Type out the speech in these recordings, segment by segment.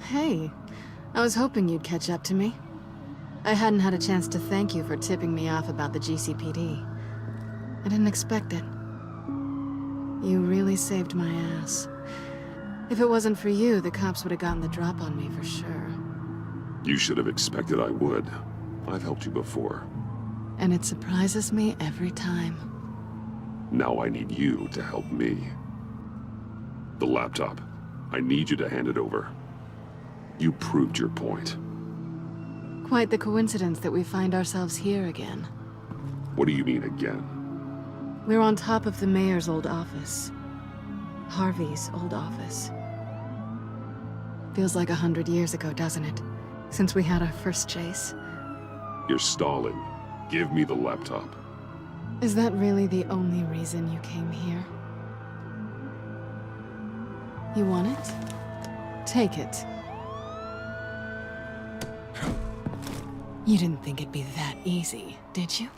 Hey. I was hoping you'd catch up to me. I hadn't had a chance to thank you for tipping me off about the GCPD. I didn't expect it. You really saved my ass. If it wasn't for you, the cops would have gotten the drop on me for sure. You should have expected I would. I've helped you before. And it surprises me every time. Now I need you to help me. The laptop. I need you to hand it over. You proved your point. Quite the coincidence that we find ourselves here again. What do you mean again? We're on top of the mayor's old office. Harvey's old office. Feels like 100 years ago, doesn't it? Since we had our first chase. You're stalling. Give me the laptop. Is that really the only reason you came here? You want it? Take it. You didn't think it'd be that easy, did you?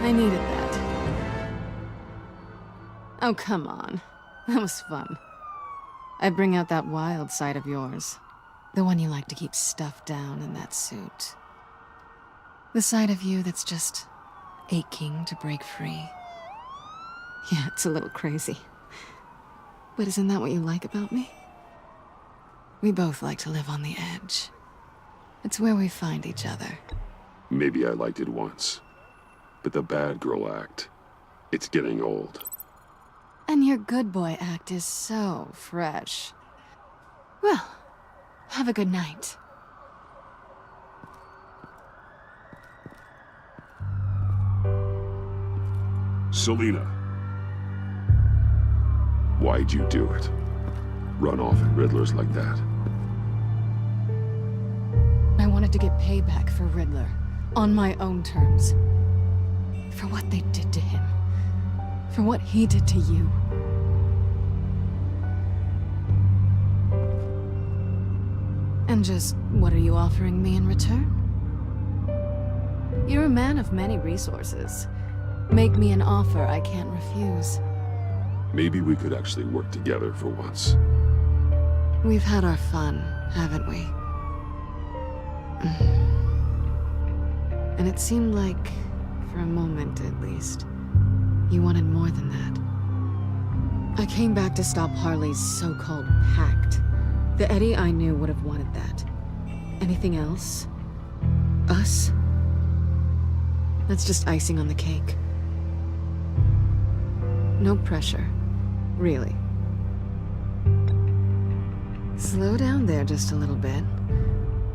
I needed that. Oh, come on. That was fun. I bring out that wild side of yours. The one you like to keep stuffed down in that suit. The side of you that's just aching to break free. Yeah, it's a little crazy. But isn't that what you like about me? We both like to live on the edge. It's where we find each other. Maybe I liked it once. But the bad girl act, it's getting old. And your good boy act is so fresh. Well, have a good night. Selina. Why'd you do it? Run off at Riddler's like that? I wanted to get payback for Riddler, on my own terms. For what they did to him. For what he did to you. And just, what are you offering me in return? You're a man of many resources. Make me an offer I can't refuse. Maybe we could actually work together for once. We've had our fun, haven't we? And it seemed like, for a moment at least, you wanted more than that. I came back to stop Harley's so-called pact. The Eddie I knew would have wanted that. Anything else? Us? That's just icing on the cake. No pressure. Really. Slow down there just a little bit.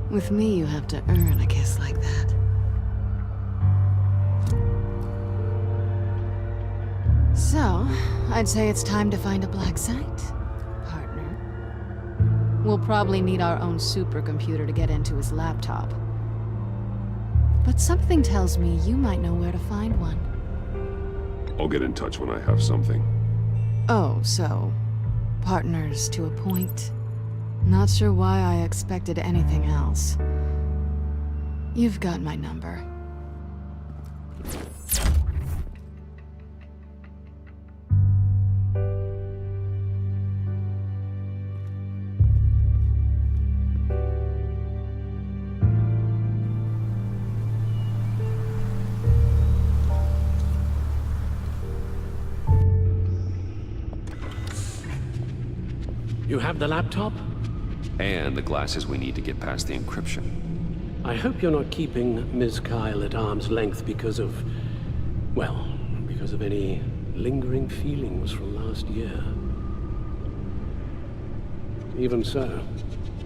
With me, you have to earn a kiss like that. So, I'd say it's time to find a black site, partner. We'll probably need our own supercomputer to get into his laptop. But something tells me you might know where to find one. I'll get in touch when I have something. Oh, so... partners to a point? Not sure why I expected anything else. You've got my number. You have the laptop? And the glasses we need to get past the encryption. I hope you're not keeping Ms. Kyle at arm's length because of, well, because of any lingering feelings from last year. Even so,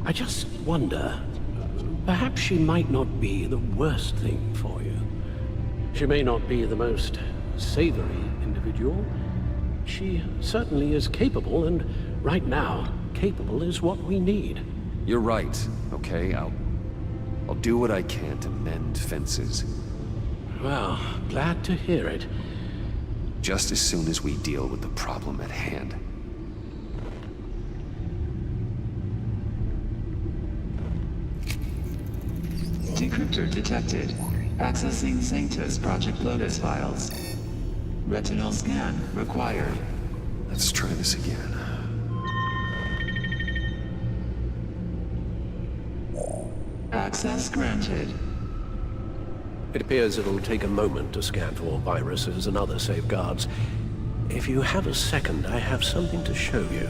I just wonder, perhaps she might not be the worst thing for you. She may not be the most savory individual. She certainly is capable, and right now, capable is what we need. You're right, okay? I'll do what I can to mend fences. Well, glad to hear it. Just as soon as we deal with the problem at hand. Decryptor detected. Accessing Sanctus Project Lotus files. Retinal scan required. Let's try this again. Access granted. It appears it'll take a moment to scan for viruses and other safeguards. If you have a second, I have something to show you.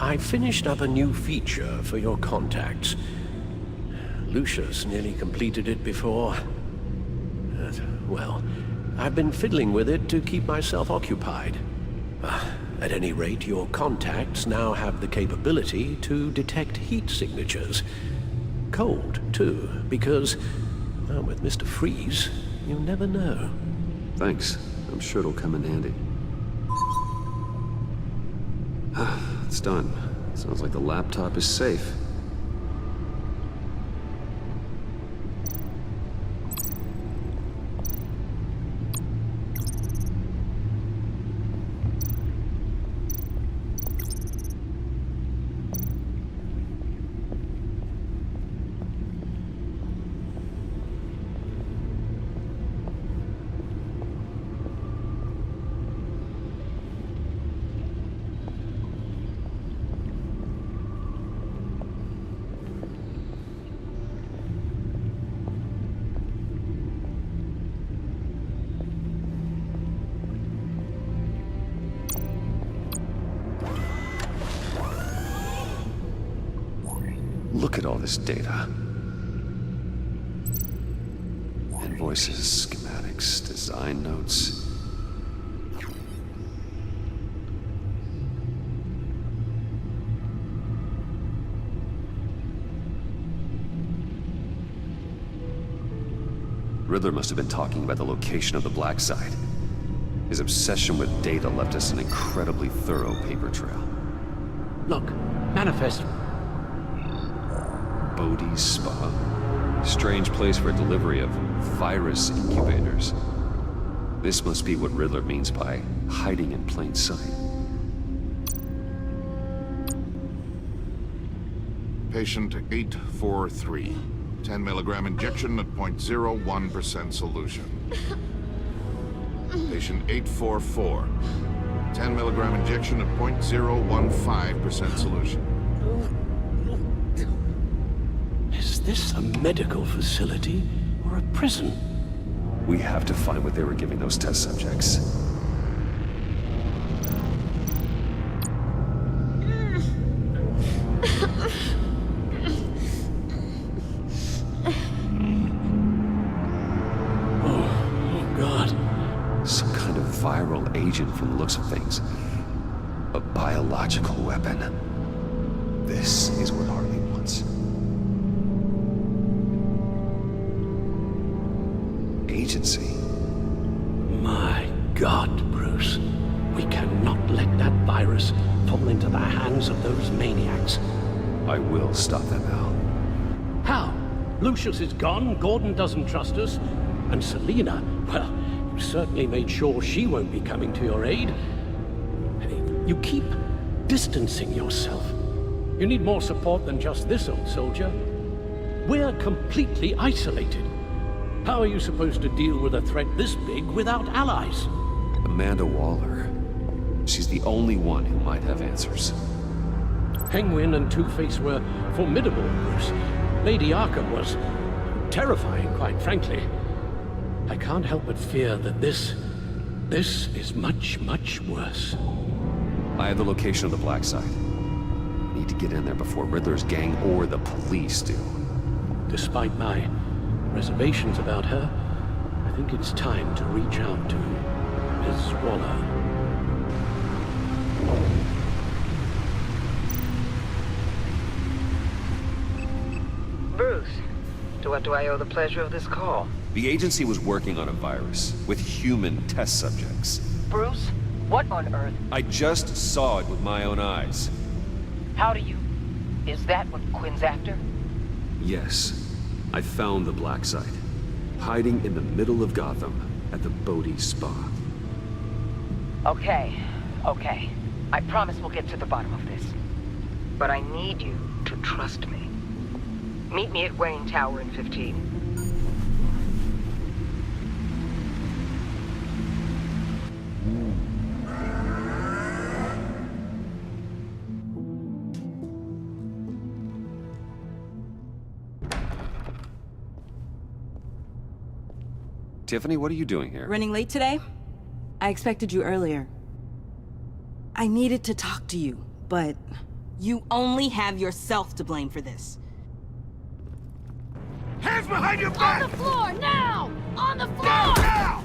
I finished up a new feature for your contacts. Lucius nearly completed it before. Well, I've been fiddling with it to keep myself occupied. At any rate, your contacts now have the capability to detect heat signatures. Cold, too, because, well, with Mr. Freeze, you never know. Thanks. I'm sure it'll come in handy. It's done. Sounds like the laptop is safe. Look at all this data. Invoices, schematics, design notes. Riddler must have been talking about the location of the black site. His obsession with data left us an incredibly thorough paper trail. Look, manifest. Bodhi's Spa. Strange place for delivery of virus incubators. This must be what Riddler means by hiding in plain sight. Patient 843. 10 milligram injection at 0.01% solution. Patient 844. 10 milligram injection at 0.015% solution. Is this a medical facility or a prison? We have to find what they were giving those test subjects. Oh, God. Some kind of viral agent from the looks of things. A biological weapon. This is what Harley wants. Agency. My God, Bruce. We cannot let that virus fall into the hands of those maniacs. I will stop them, Al. How? Lucius is gone, Gordon doesn't trust us, and Selina, well, you certainly made sure she won't be coming to your aid. You keep distancing yourself. You need more support than just this old soldier. We're completely isolated. How are you supposed to deal with a threat this big without allies? Amanda Waller. She's the only one who might have answers. Penguin and Two-Face were formidable, Bruce. Lady Arkham was terrifying, quite frankly. I can't help but fear that this is much, much worse. I have the location of the black site. I need to get in there before Riddler's gang or the police do. Despite my reservations about her, I think it's time to reach out to Miss Waller. Bruce, to what do I owe the pleasure of this call? The agency was working on a virus with human test subjects. Bruce, what on earth? I just saw it with my own eyes. How do you... Is that what Quinn's after? Yes, I found the black site, hiding in the middle of Gotham at the Bodhi Spa. Okay. I promise we'll get to the bottom of this. But I need you to trust me. Meet me at Wayne Tower in 15. Tiffany, what are you doing here? Running late today? I expected you earlier. I needed to talk to you, but you only have yourself to blame for this. Hands behind your back! On the floor, now! On the floor! Now!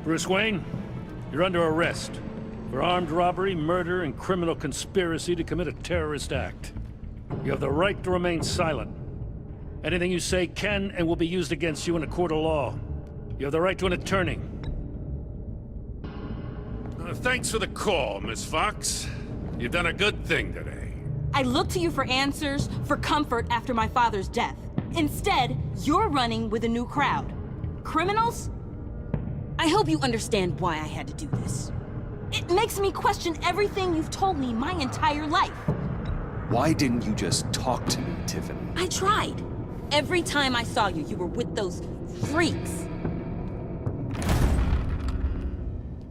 Bruce Wayne, you're under arrest for armed robbery, murder, and criminal conspiracy to commit a terrorist act. You have the right to remain silent. Anything you say can and will be used against you in a court of law. You have the right to an attorney. Thanks for the call, Miss Fox. You've done a good thing today. I look to you for answers, for comfort after my father's death. Instead, you're running with a new crowd. Criminals? I hope you understand why I had to do this. It makes me question everything you've told me my entire life. Why didn't you just talk to me, Tiffany? I tried. Every time I saw you, you were with those freaks.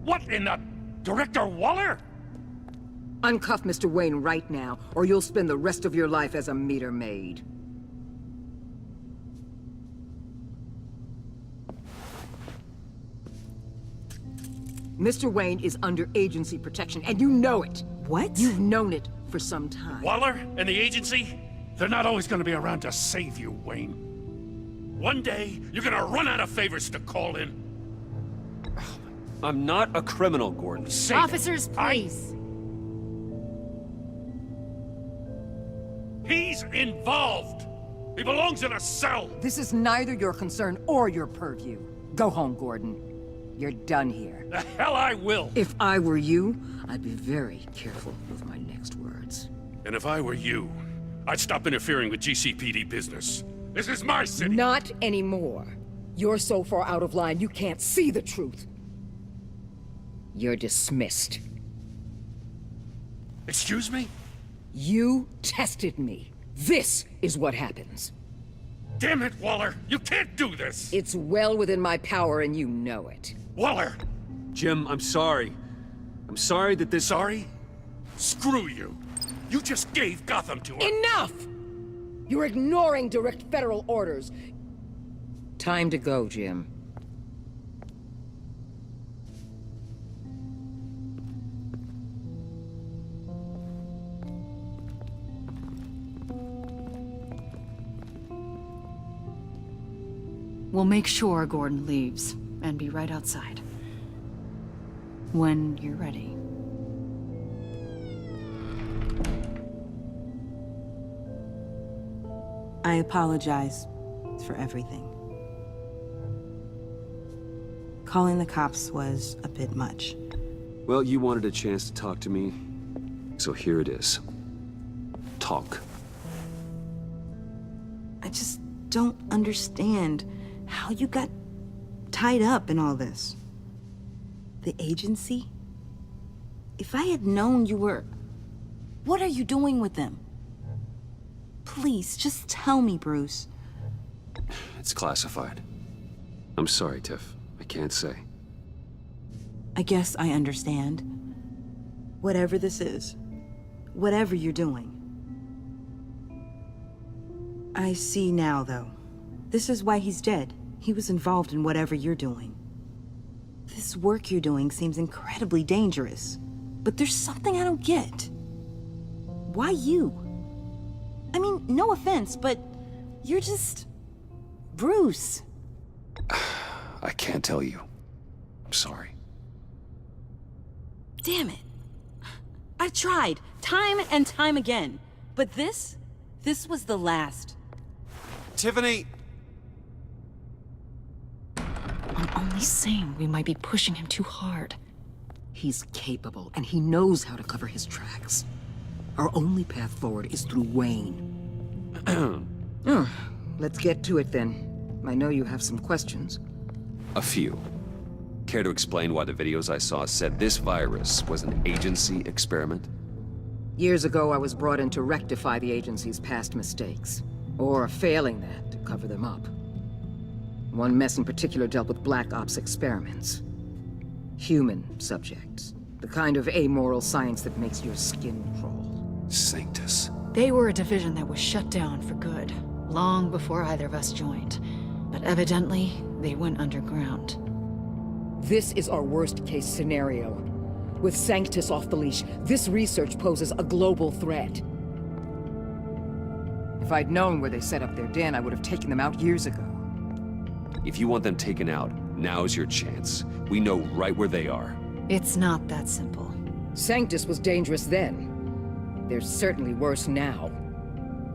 What in the... Director Waller? Uncuff Mr. Wayne right now, or you'll spend the rest of your life as a meter maid. Mr. Wayne is under agency protection, and you know it. What? You've known it for some time. Waller and the agency? They're not always gonna be around to save you, Wayne. One day, you're gonna run out of favors to call in. I'm not a criminal, Gordon. Say Officers, it. please. He's involved. He belongs in a cell. This is neither your concern or your purview. Go home, Gordon. You're done here. The hell I will. If I were you, I'd be very careful with my next words. And if I were you, I'd stop interfering with GCPD business. This is my city. Not anymore. You're so far out of line, you can't see the truth. You're dismissed. Excuse me? You tested me. This is what happens. Damn it, Waller! You can't do this! It's well within my power and you know it. Waller! Jim, I'm sorry. I'm sorry that this... Sorry? Screw you! You just gave Gotham to her! Enough! You're ignoring direct federal orders. Time to go, Jim. We'll make sure Gordon leaves, and be right outside. When you're ready. I apologize for everything. Calling the cops was a bit much. Well, you wanted a chance to talk to me, so here it is. Talk. I just don't understand how you got tied up in all this. The agency? If I had known you were... What are you doing with them? Please, just tell me, Bruce. It's classified. I'm sorry, Tiff. I can't say. I guess I understand. Whatever this is, whatever you're doing. I see now, though. This is why he's dead. He was involved in whatever you're doing. This work you're doing seems incredibly dangerous. But there's something I don't get. Why you? I mean, no offense, but you're just... Bruce. I can't tell you. I'm sorry. Damn it. I tried, time and time again. But this was the last. Tiffany! I'm only saying we might be pushing him too hard. He's capable, and he knows how to cover his tracks. Our only path forward is through Wayne. Let's get to it then. I know you have some questions. A few. Care to explain why the videos I saw said this virus was an agency experiment? Years ago, I was brought in to rectify the agency's past mistakes. Or failing that, to cover them up. One mess in particular dealt with Black Ops experiments. Human subjects. The kind of amoral science that makes your skin crawl. Sanctus. They were a division that was shut down for good, long before either of us joined. But evidently, they went underground. This is our worst-case scenario. With Sanctus off the leash, this research poses a global threat. If I'd known where they set up their den, I would have taken them out years ago. If you want them taken out, now's your chance. We know right where they are. It's not that simple. Sanctus was dangerous then. They're certainly worse now.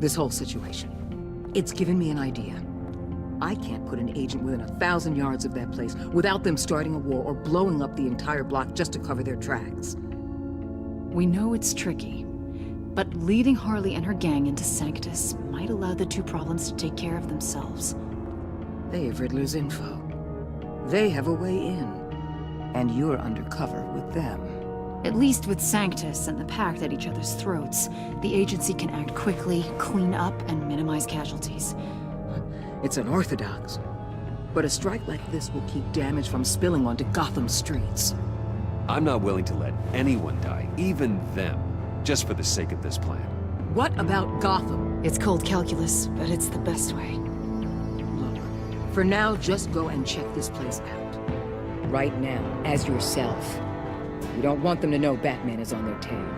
This whole situation, it's given me an idea. I can't put an agent within 1,000 yards of that place without them starting a war or blowing up the entire block just to cover their tracks. We know it's tricky, but leading Harley and her gang into Sanctus might allow the two problems to take care of themselves. They have Riddler's info. They have a way in. And you're undercover with them. At least with Sanctus and the Pact at each other's throats, the agency can act quickly, clean up, and minimize casualties. It's unorthodox. But a strike like this will keep damage from spilling onto Gotham streets. I'm not willing to let anyone die, even them, just for the sake of this plan. What about Gotham? It's cold calculus, but it's the best way. Look, for now, just go and check this place out. Right now, as yourself. You don't want them to know Batman is on their tail.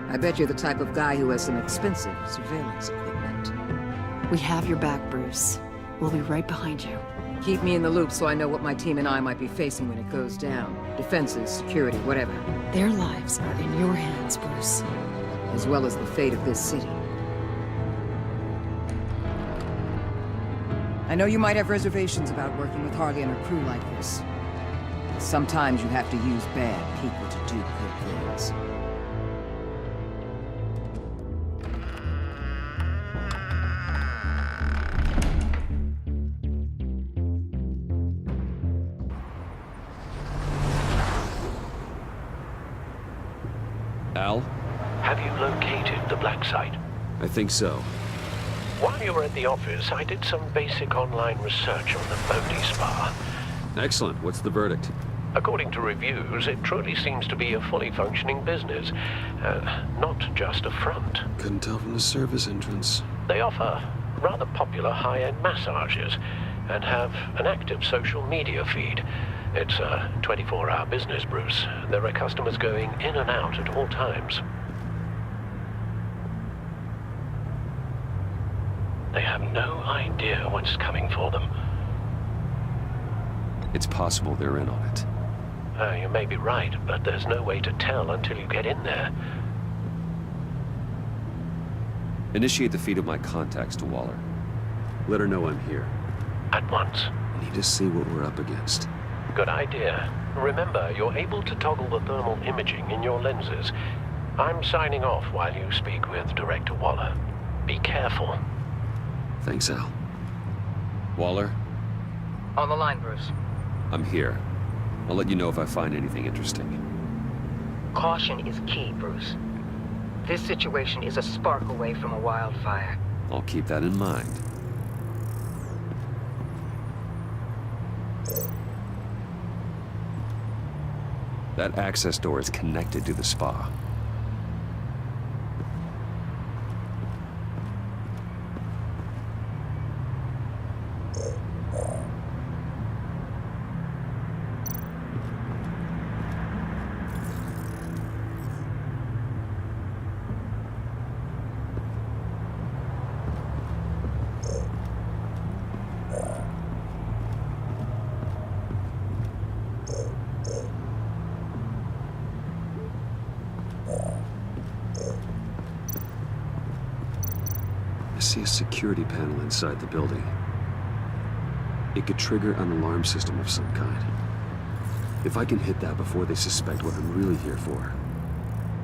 I bet you're the type of guy who has some expensive surveillance equipment. We have your back, Bruce. We'll be right behind you. Keep me in the loop so I know what my team and I might be facing when it goes down. Defenses, security, whatever. Their lives are in your hands, Bruce. As well as the fate of this city. I know you might have reservations about working with Harley and her crew like this. Sometimes you have to use bad people to do good things. Al? Have you located the black site? I think so. While you were at the office, I did some basic online research on the Bodhi Spa. Excellent. What's the verdict? According to reviews, it truly seems to be a fully functioning business, not just a front. Couldn't tell from the service entrance. They offer rather popular high-end massages and have an active social media feed. It's a 24-hour business, Bruce. There are customers going in and out at all times. They have no idea what's coming for them. It's possible they're in on it. You may be right, but there's no way to tell until you get in there. Initiate the feed of my contacts to Waller. Let her know I'm here. At once. I need to see what we're up against. Good idea. Remember, you're able to toggle the thermal imaging in your lenses. I'm signing off while you speak with Director Waller. Be careful. Thanks, Al. Waller, On the line, Bruce. I'm here. I'll let you know if I find anything interesting. Caution is key, Bruce. This situation is a spark away from a wildfire. I'll keep that in mind. That access door is connected to the spa. I see a security panel inside the building. It could trigger an alarm system of some kind. If I can hit that before they suspect what I'm really here for.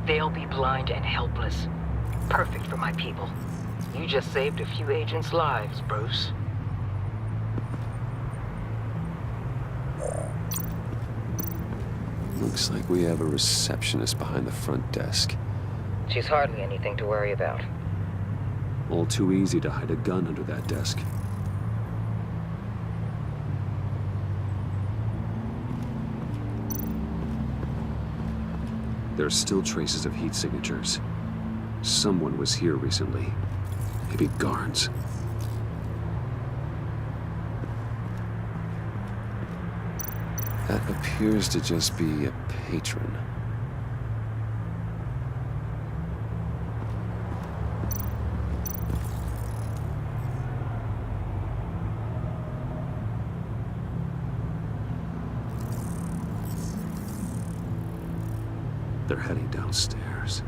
They'll be blind and helpless. Perfect for my people. You just saved a few agents' lives, Bruce. Looks like we have a receptionist behind the front desk. She's hardly anything to worry about. All too easy to hide a gun under that desk. There are still traces of heat signatures. Someone was here recently. Maybe guards. That appears to just be a patron. They're heading downstairs.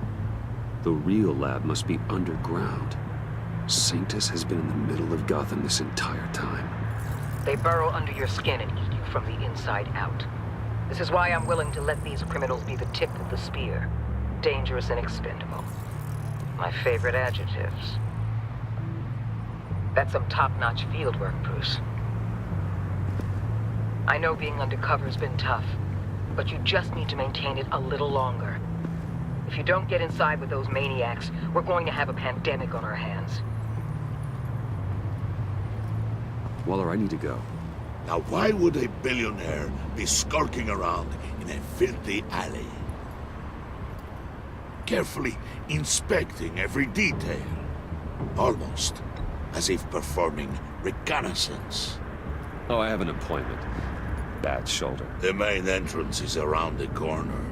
The real lab must be underground. Sanctus has been in the middle of Gotham this entire time. They burrow under your skin and eat you from the inside out. This is why I'm willing to let these criminals be the tip of the spear. Dangerous and expendable. My favorite adjectives. That's some top-notch field work, Bruce. I know being undercover's been tough, but you just need to maintain it a little longer. If you don't get inside with those maniacs, we're going to have a pandemic on our hands. Waller, I need to go. Now why would a billionaire be skulking around in a filthy alley? Carefully inspecting every detail. Almost as if performing reconnaissance. Oh, I have an appointment. Bad shoulder. The main entrance is around the corner.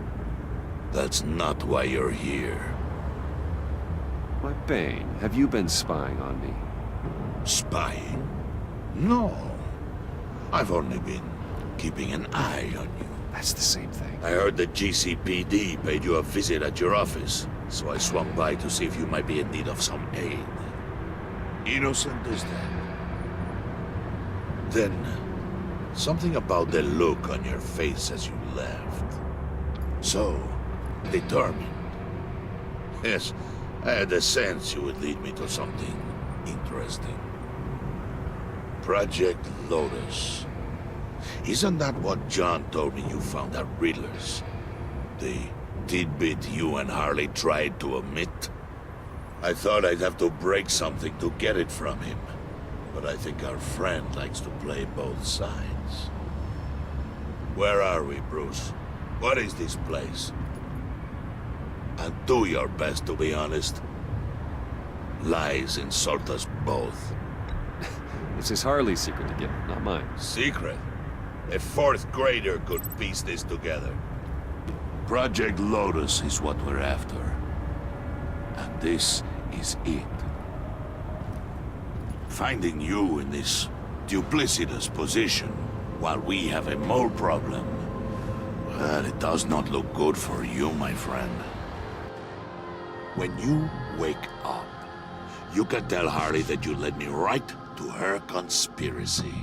That's not why you're here. Why, Bane, have you been spying on me? Spying? No. I've only been keeping an eye on you. That's the same thing. I heard the GCPD paid you a visit at your office, so I swung by to see if you might be in need of some aid. Innocent as that. Then, something about the look on your face as you left. So, determined. Yes, I had a sense you would lead me to something interesting. Project Lotus. Isn't that what John told me you found at Riddler's? The tidbit you and Harley tried to omit? I thought I'd have to break something to get it from him. But I think our friend likes to play both sides. Where are we, Bruce? What is this place? And do your best to be honest. Lies insult us both. It's his Harley's secret to give, not mine. Secret? A fourth grader could piece this together. Project Lotus is what we're after. And this is it. Finding you in this duplicitous position while we have a mole problem. Well, it does not look good for you, my friend. When you wake up, you can tell Harley that you led me right to her conspiracy.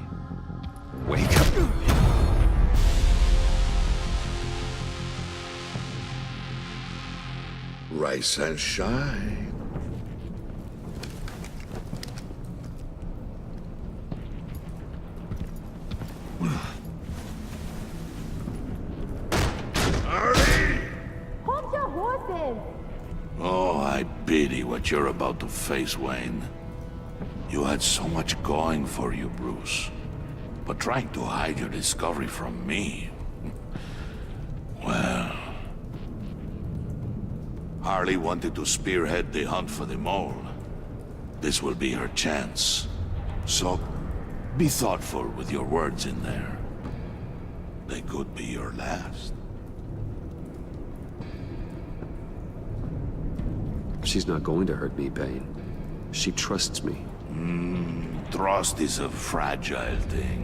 Wake up. Rise and shine. Harley! Hold your horses! Oh, I pity what you're about to face, Wayne. You had so much going for you, Bruce. But trying to hide your discovery from me... Well... Harley wanted to spearhead the hunt for the mole. This will be her chance. So, be thoughtful with your words in there. They could be your last. She's not going to hurt me, Bane. She trusts me. Trust is a fragile thing.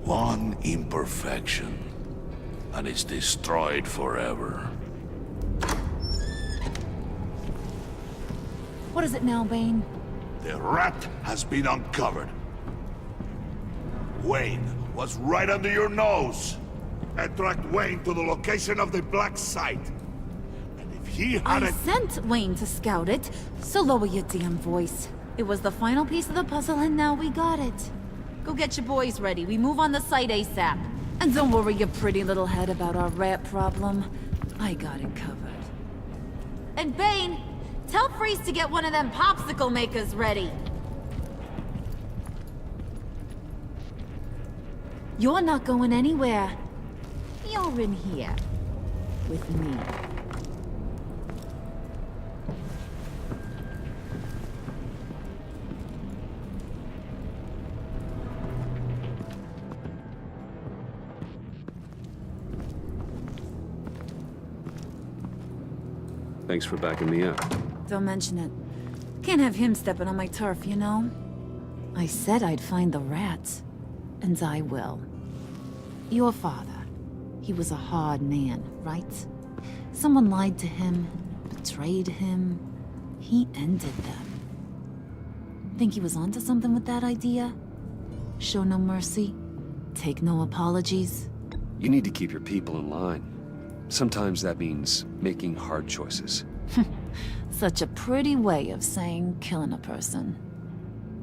One imperfection, and it's destroyed forever. What is it now, Bane? The rat has been uncovered. Wayne was right under your nose. I tracked Wayne to the location of the black site. And if he I hadn't... sent Wayne to scout it, so lower your damn voice. It was the final piece of the puzzle and now we got it. Go get your boys ready. We move on the site ASAP. And don't worry your pretty little head about our rat problem. I got it covered. And Bane, tell Freeze to get one of them popsicle makers ready. You're not going anywhere. You're in here. With me. Thanks for backing me up. Don't mention it. Can't have him stepping on my turf, you know? I said I'd find the rats. And I will. Your father. He was a hard man, right? Someone lied to him, betrayed him. He ended them. Think he was onto something with that idea? Show no mercy? Take no apologies? You need to keep your people in line. Sometimes that means making hard choices. Such a pretty way of saying killing a person.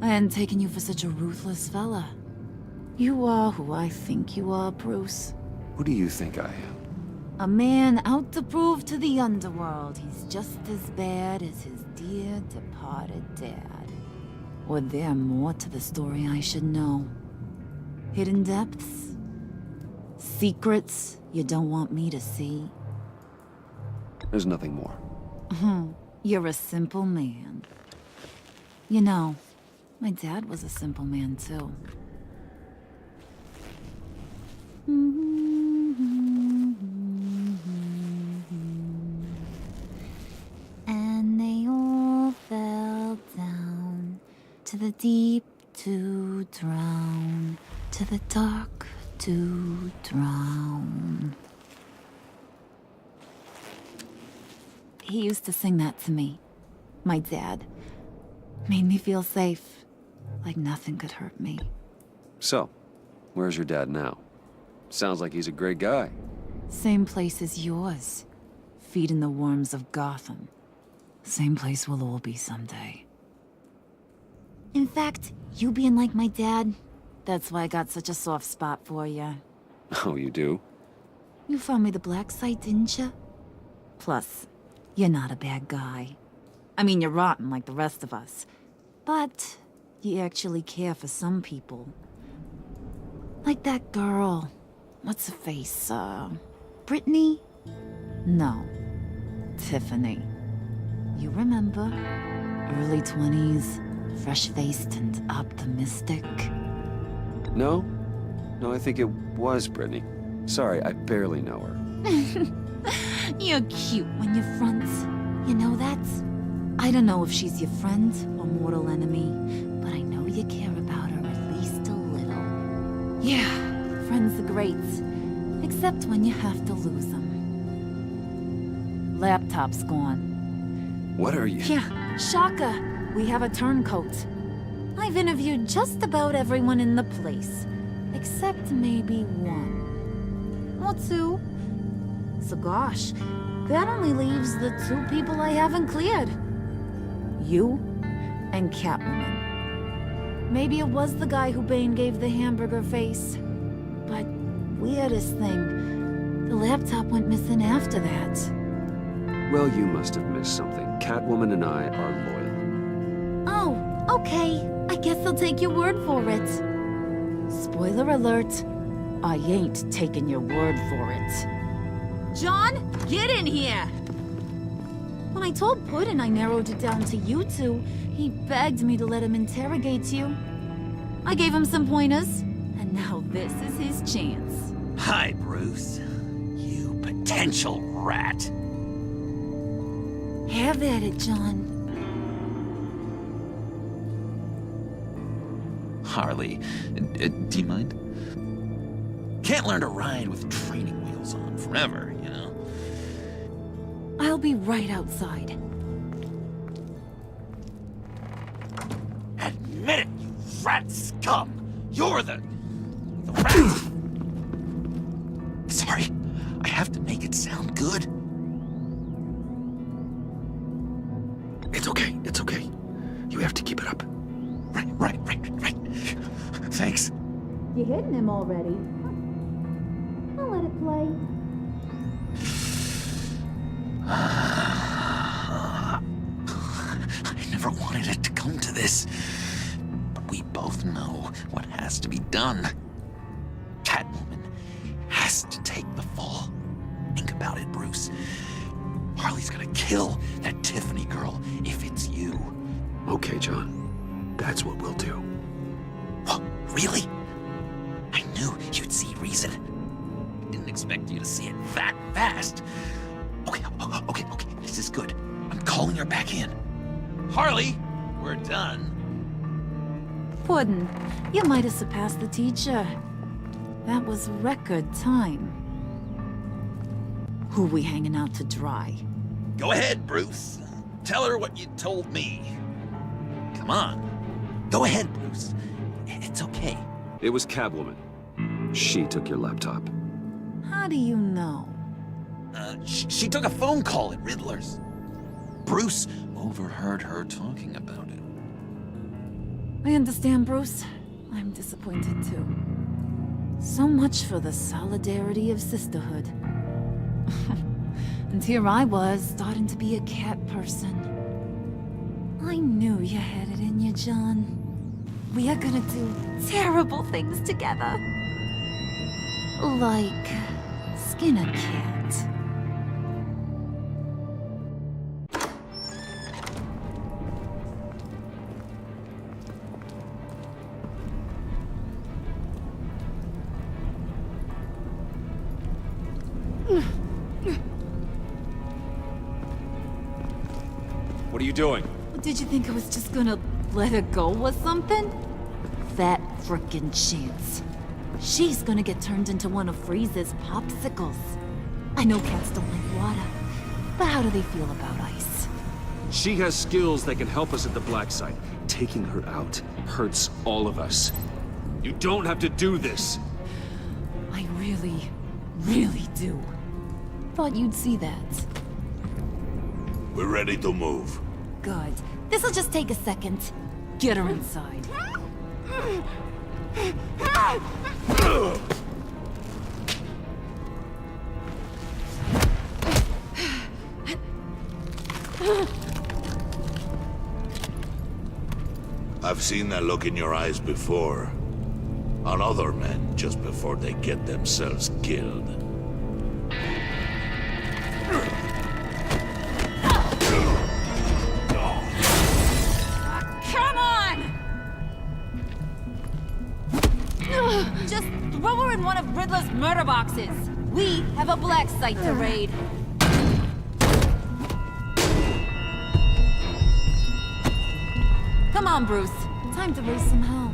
I hadn't taken you for such a ruthless fella. You are who I think you are, Bruce. Who do you think I am? A man out to prove to the underworld he's just as bad as his dear departed dad. Or there more to the story I should know. Hidden depths? Secrets you don't want me to see? There's nothing more. You're a simple man. You know, my dad was a simple man too. And they all fell down to the deep to drown, to the dark to drown. He used to sing that to me. My dad. Made me feel safe. Like nothing could hurt me. So, where's your dad now? Sounds like he's a great guy. Same place as yours. Feeding the worms of Gotham. Same place we'll all be someday. In fact, you being like my dad, that's why I got such a soft spot for you. Oh, you do? You found me the black site, didn't you? Plus, you're not a bad guy. I mean, you're rotten like the rest of us. But you actually care for some people. Like that girl. What's her face? Brittany? No. Tiffany. You remember? Early 20s, fresh-faced and optimistic. No? No, I think it was Brittany. Sorry, I barely know her. You're cute when you're friends. You know that? I don't know if she's your friend or mortal enemy, but I know you care about her at least a little. Yeah, friends are great. Except when you have to lose them. Laptop's gone. What are you? Yeah, shocker. We have a turncoat. I've interviewed just about everyone in the place. Except maybe one. Or two. So gosh, That only leaves the two people I haven't cleared. You and Catwoman. Maybe it was the guy who Bane gave the hamburger face. But weirdest thing, the laptop went missing after that. Well, you must have missed something. Catwoman and I are loyal. Oh, okay. I guess I'll take your word for it. Spoiler alert, I ain't taking your word for it. John, get in here! When I told Puddin' I narrowed it down to you two, he begged me to let him interrogate you. I gave him some pointers, and now this is his chance. Hi, Bruce. You potential rat. Have at it, John. Harley, do you mind? Can't learn to ride with training wheels on forever, you know? I'll be right outside. Admit it, you rat scum! You're the rat! Sorry, I have to make it sound good. It's okay, it's okay. You have to keep it up. Right. Thanks. You're hitting him already. I'll let it play. I never wanted it to come to this. But we both know what has to be done. Catwoman has to take the fall. Think about it, Bruce. Harley's gonna kill that Tiffany girl if it's you. Okay, John. That's what we'll do. What? Really? I knew you'd see reason. Didn't expect you to see it that fast. Okay. This is good. I'm calling her back in. Harley, we're done. Puddin', you might have surpassed the teacher. That was record time. Who we hanging out to dry? Go ahead, Bruce. Tell her what you told me. Come on. Go ahead, Bruce. It's okay. It was Catwoman. She took your laptop. How do you know? She took a phone call at Riddler's. Bruce overheard her talking about it. I understand, Bruce. I'm disappointed too. So much for the solidarity of sisterhood. And here I was, starting to be a cat person. I knew you had it in you, John. We are gonna do terrible things together. Like skin a cat. What are you doing? Did you think I was just gonna let her go or something? That frickin' chance. She's gonna get turned into one of Freeze's popsicles. I know cats don't like water, but how do they feel about ice? She has skills that can help us at the black site. Taking her out hurts all of us. You don't have to do this. I really, really do. Thought you'd see that. We're ready to move. Good. This'll just take a second. Get her inside. I've seen that look in your eyes before. On other men, just before they get themselves killed. Come on! Just throw her in one of Riddler's murder boxes. We have a black site to raid. Come on, Bruce. Time to raise some hell.